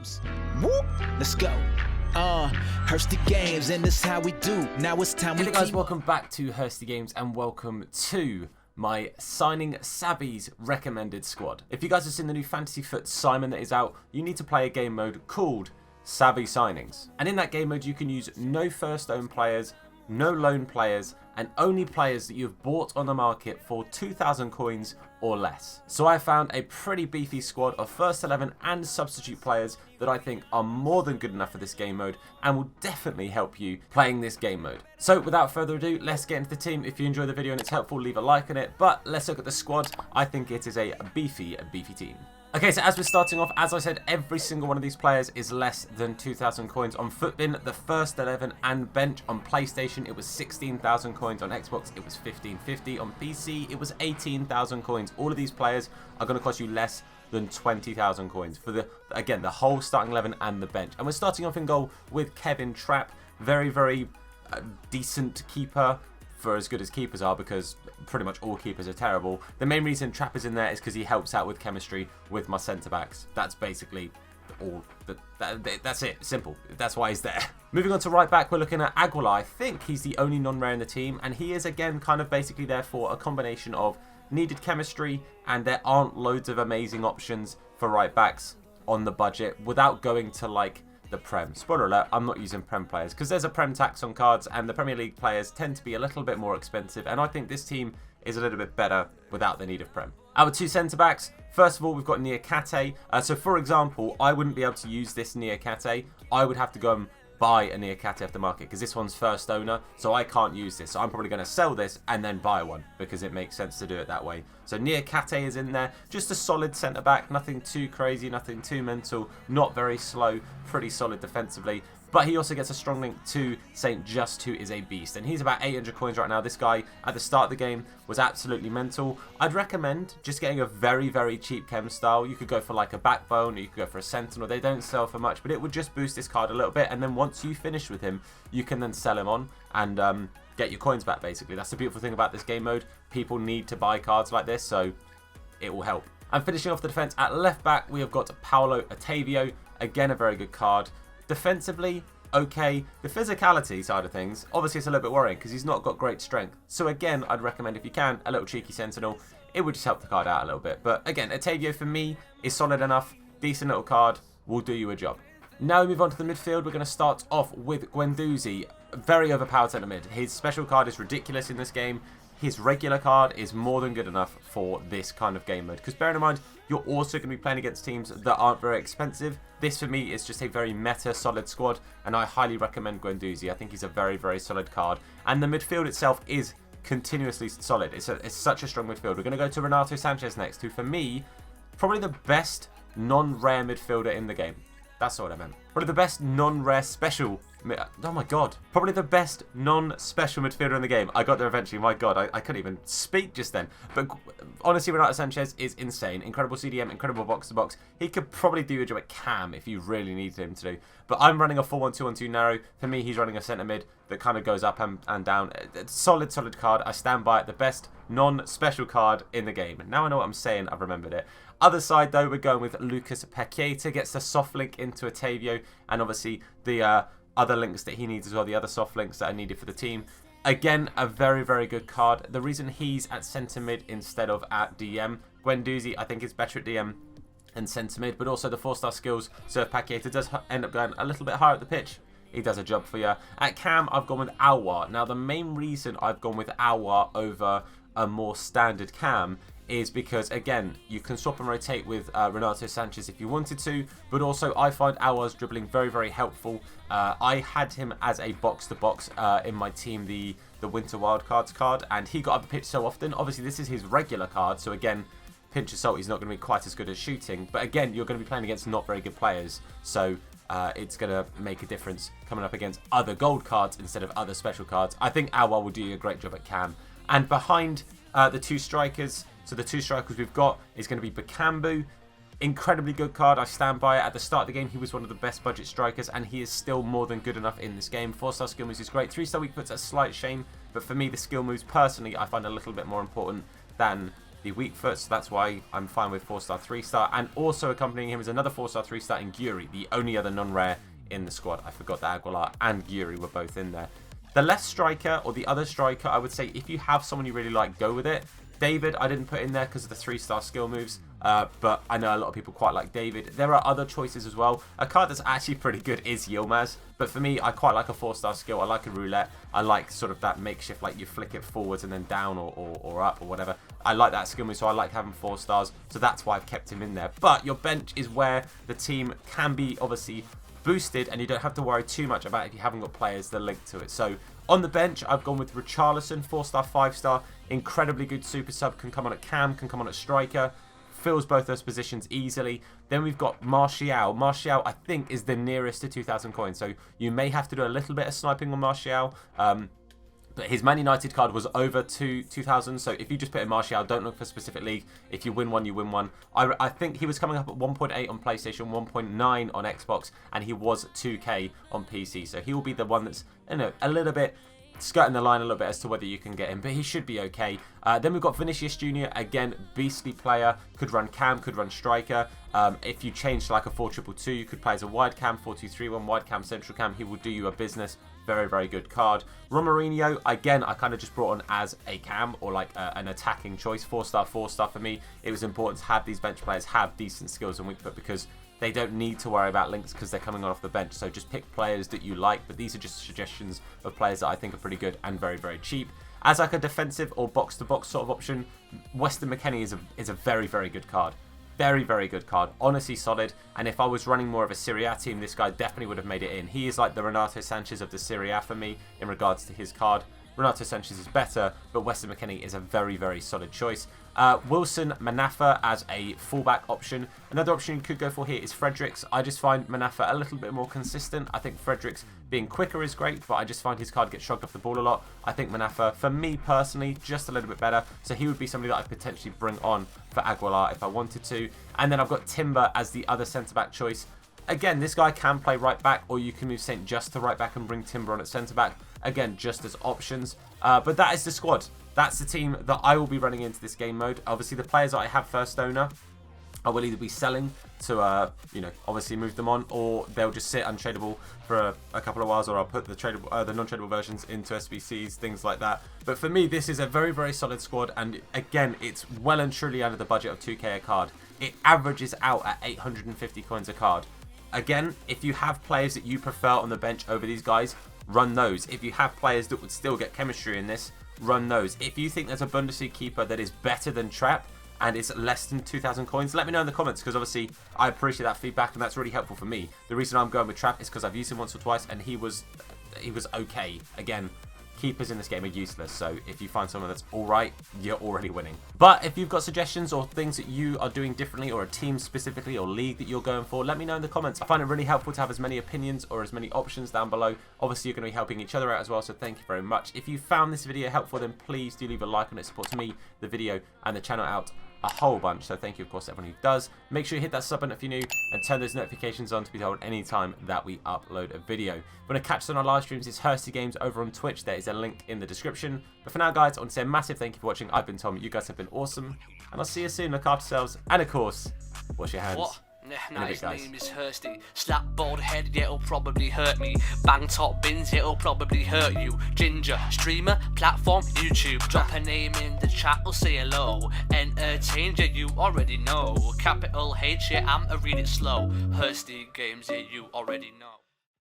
games. Whoop, let's go. Hursty Games, and this how we do. Now it's time Hey guys, welcome back to Hursty Games and welcome to my Signing Savvy's recommended squad. If you guys have seen the new Fantasy Foot Simon that is out, you need to play a game mode called Savvy Signings. And in that game mode you can use no first own players, no loan players, and only players that you've bought on the market for 2,000 coins or less. So I found a pretty beefy squad of first 11 and substitute players that I think are more than good enough for this game mode and will definitely help you playing this game mode. So without further ado, let's get into the team. If you enjoy the video and it's helpful, leave a like on it. But let's look at the squad. I think it is a beefy team. Okay, so as we're starting off, as I said, every single one of these players is less than 2,000 coins. On Footbin, the first 11 and bench. On PlayStation, it was 16,000 coins. On Xbox, it was 1550. On PC, it was 18,000 coins. All of these players are going to cost you less than 20,000 coins for the whole starting 11 and the bench. And we're starting off in goal with Kevin Trapp. Very decent keeper, for as good as keepers are, because pretty much all keepers are terrible. The main reason Trapp is in there is because he helps out with chemistry with my centre-backs. That's basically all. That's it. Simple. That's why he's there. Moving on to right back, we're looking at Aguilar. I think he's the only non-rare in the team, and he is, again, kind of basically there for a combination of needed chemistry, and there aren't loads of amazing options for right backs on the budget without going to, like, the Prem. Spoiler alert, I'm not using Prem players because there's a Prem tax on cards and the Premier League players tend to be a little bit more expensive, and I think this team is a little bit better without the need of Prem. Our two centre-backs, first of all, we've got Niakate. So for example, I wouldn't be able to use this Niakate. I would have to go and buy a Niakate off the market because this one's first owner, so I can't use this. So I'm probably going to sell this and then buy one because it makes sense to do it that way. So Niakate is in there, just a solid centre-back, nothing too crazy, nothing too mental, not very slow, pretty solid defensively. But he also gets a strong link to St. Just, who is a beast. And he's about 800 coins right now. This guy, at the start of the game, was absolutely mental. I'd recommend just getting a very cheap chem style. You could go for like a backbone, or you could go for a sentinel. They don't sell for much, but it would just boost this card a little bit. And then once you finish with him, you can then sell him on and get your coins back, basically. That's the beautiful thing about this game mode. People need to buy cards like this, so it will help. And finishing off the defense at left back, we have got Paulo Otavio. Again, a very good card. Defensively, okay. The physicality side of things, obviously it's a little bit worrying because he's not got great strength. So again, I'd recommend, if you can, a little cheeky sentinel. It would just help the card out a little bit. But again, Otavio for me is solid enough. Decent little card, will do you a job. Now we move on to the midfield. We're going to start off with Guendouzi. Very overpowered centre mid. His special card is ridiculous in this game. His regular card is more than good enough for this kind of game mode. Because bearing in mind, you're also going to be playing against teams that aren't very expensive. This for me is just a very meta solid squad, and I highly recommend Guendouzi. I think he's a very solid card. And the midfield itself is continuously solid. It's such a strong midfield. We're going to go to Renato Sanchez next, who for me, probably the best non-rare midfielder in the game. That's what I meant. Probably the best non-rare special. Oh my god. Probably the best non-special midfielder in the game. I got there eventually. My god, I couldn't even speak just then. But honestly, Renato Sanchez is insane. Incredible CDM, incredible box-to-box. He could probably do a job at cam if you really needed him to do. But I'm running a 4-1-2-1-2 narrow. For me, he's running a centre mid that kind of goes up and down. Solid card. I stand by it. The best non-special card in the game. Now I know what I'm saying. I've remembered it. Other side, though, we're going with Lucas Paqueta. Gets the soft link into Otavio. And obviously, the other links that he needs as well. The other soft links that are needed for the team. Again, a very good card. The reason he's at centre mid instead of at DM. Guendouzi, I think, is better at DM and centre mid. But also the 4-star skills. So if Paqueta does end up going a little bit higher at the pitch, he does a job for you. At cam, I've gone with Aouar. Now, the main reason I've gone with Aouar over a more standard cam is because, again, you can swap and rotate with Renato Sanchez if you wanted to, but also I find Aouar's dribbling very helpful. I had him as a box-to-box in my team, the Winter Wildcards card, and he got up the pitch so often. Obviously, this is his regular card, so again, pinch of salt, he's not going to be quite as good at shooting, but again, you're going to be playing against not very good players, so it's going to make a difference coming up against other gold cards instead of other special cards. I think Aouar will do you a great job at cam. And behind the two strikers, so the two strikers we've got is going to be Bakambu. Incredibly good card. I stand by it. At the start of the game, he was one of the best budget strikers, and he is still more than good enough in this game. 4-star skill moves is great. 3-star weak foot's a slight shame, but for me, the skill moves, personally, I find a little bit more important than the weak foot, so that's why I'm fine with 4-star, 3-star. And also accompanying him is another 4-star, 3-star in Gyuri, the only other non-rare in the squad. I forgot that Aguilar and Gyuri were both in there. The left striker, or the other striker, I would say if you have someone you really like, go with it. David, I didn't put in there because of the 3-star skill moves, but I know a lot of people quite like David. There are other choices as well. A card that's actually pretty good is Yilmaz, but for me, I quite like a 4-star skill. I like a roulette. I like sort of that makeshift, like you flick it forwards and then down or up or whatever. I like that skill move, so I like having 4 stars, so that's why I've kept him in there. But your bench is where the team can be obviously boosted, and you don't have to worry too much about if you haven't got players that link to it. So on the bench, I've gone with Richarlison, 4-star, 5-star, incredibly good super sub, can come on at cam, can come on at striker, fills both those positions easily. Then we've got Martial. Martial, I think, is the nearest to 2,000 coins, so you may have to do a little bit of sniping on Martial. But his Man United card was over 2,000, so if you just put in Martial, don't look for a specific league. If you win one, you win one. I think he was coming up at 1.8 on PlayStation, 1.9 on Xbox, and he was 2K on PC. So he will be the one that's, you know, a little bit skirting the line a little bit as to whether you can get him, but he should be okay. Then we've got Vinicius Jr. Again, beastly player, could run cam, could run striker. If you change to like a 4-2-2, you could play as a wide cam, 4-2-3-1, wide cam, central cam. He will do you a business. Very, very good card. Romarinho, again, I kind of just brought on as a cam or like an attacking choice. 4-star, 4-star for me. It was important to have these bench players have decent skills and weak foot because they don't need to worry about links because they're coming on off the bench. So just pick players that you like, but these are just suggestions of players that I think are pretty good and very, very cheap. As like a defensive or box-to-box sort of option, Weston McKennie is a very, very good card. Very, very good card. Honestly solid. And if I was running more of a Serie A team, this guy definitely would have made it in. He is like the Renato Sanchez of the Serie A for me in regards to his card. Renato Sanchez is better, but Weston McKennie is a very, very solid choice. Wilson Manafa as a fullback option. Another option you could go for here is Fredericks. I just find Manafa a little bit more consistent. I think Fredericks being quicker is great, but I just find his card gets shrugged off the ball a lot. I think Manafa, for me personally, just a little bit better. So he would be somebody that I'd potentially bring on for Aguilar if I wanted to. And then I've got Timber as the other centre-back choice. Again, this guy can play right back, or you can move Saint just to right back and bring Timber on at centre back. Again, just as options. But that is the squad. That's the team that I will be running into this game mode. Obviously, the players that I have first owner, I will either be selling to, you know, obviously move them on, or they'll just sit untradeable for a couple of whiles, or I'll put the tradable, the non-tradable versions into SBCs, things like that. But for me, this is a very, very solid squad, and again, it's well and truly under the budget of 2K a card. It averages out at 850 coins a card. Again, if you have players that you prefer on the bench over these guys, run those. If you have players that would still get chemistry in this, run those. If you think there's a Bundesliga keeper that is better than Trap and is less than 2,000 coins, let me know in the comments, because obviously I appreciate that feedback and that's really helpful for me. The reason I'm going with Trap is because I've used him once or twice and he was okay. Again, keepers in this game are useless, so if you find someone that's alright, you're already winning. But if you've got suggestions or things that you are doing differently, or a team specifically or league that you're going for, let me know in the comments. I find it really helpful to have as many opinions or as many options down below. Obviously, you're going to be helping each other out as well, so thank you very much. If you found this video helpful, then please do leave a like on it. It supports me, the video, and the channel out a whole bunch, so thank you of course to everyone who does. Make sure you hit that sub button if you're new and turn those notifications on to be told anytime that we upload a video. If you want to catch us on our live streams, it's Hursty Games over on Twitch. There is a link in the description. But for now guys, I want to say a massive thank you for watching. I've been Tom, you guys have been awesome, and I'll see you soon. Look after yourselves, and of course, wash your hands. What? Nah, his name is Hursty. Slap bald head, yeah, it'll probably hurt me. Bang top bins, it'll probably hurt you. Ginger, streamer, platform, YouTube. Drop a name in the chat, we'll say hello. Entertain, yeah, you already know. Capital H, yeah, I'm a read it slow. Hursty Games, yeah, you already know.